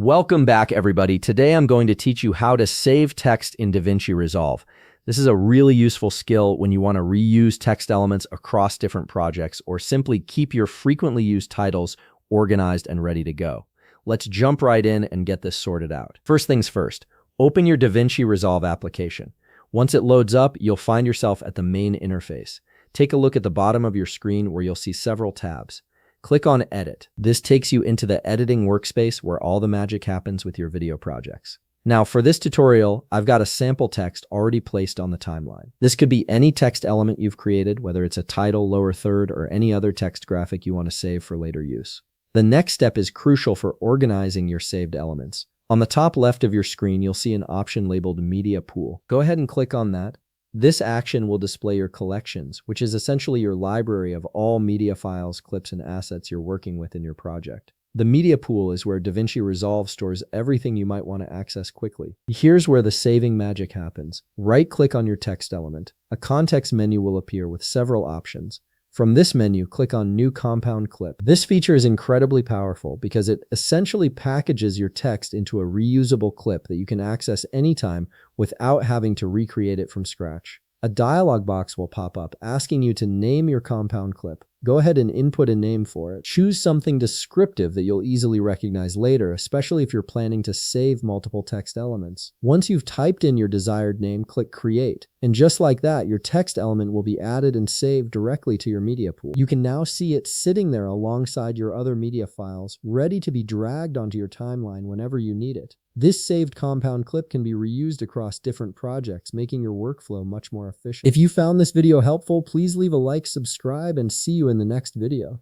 Welcome back, everybody. Today I'm going to teach you how to save text in Davinci Resolve. This is a really useful skill when you want to reuse text elements across different projects or simply keep your frequently used titles organized and ready to go. Let's jump right in and get this sorted out. First things first, open your Davinci Resolve application. Once it loads up, you'll find yourself at the main interface. Take a look at the bottom of your screen where you'll see several tabs. Click on Edit. This takes you into the editing workspace where all the magic happens with your video projects. Now, for this tutorial, I've got a sample text already placed on the timeline. This could be any text element you've created, whether it's a title, lower third, or any other text graphic you want to save for later use. The next step is crucial for organizing your saved elements. On the top left of your screen, you'll see an option labeled Media Pool. Go ahead and click on that. This action will display your collections, which is essentially your library of all media files, clips, and assets you're working with in your project. The media pool is where Davinci Resolve stores everything you might want to access quickly. Here's where the saving magic happens. Right-click on your text element. A context menu will appear with several options. From this menu, click on New Compound Clip. This feature is incredibly powerful because it essentially packages your text into a reusable clip that you can access anytime without having to recreate it from scratch. A dialog box will pop up asking you to name your compound clip. Go ahead and input a name for it. Choose something descriptive that you'll easily recognize later, especially if you're planning to save multiple text elements. Once you've typed in your desired name, click Create. And just like that, your text element will be added and saved directly to your media pool. You can now see it sitting there alongside your other media files, ready to be dragged onto your timeline whenever you need it. This saved compound clip can be reused across different projects, making your workflow much more efficient. If you found this video helpful, please leave a like, subscribe, and see you in the next video.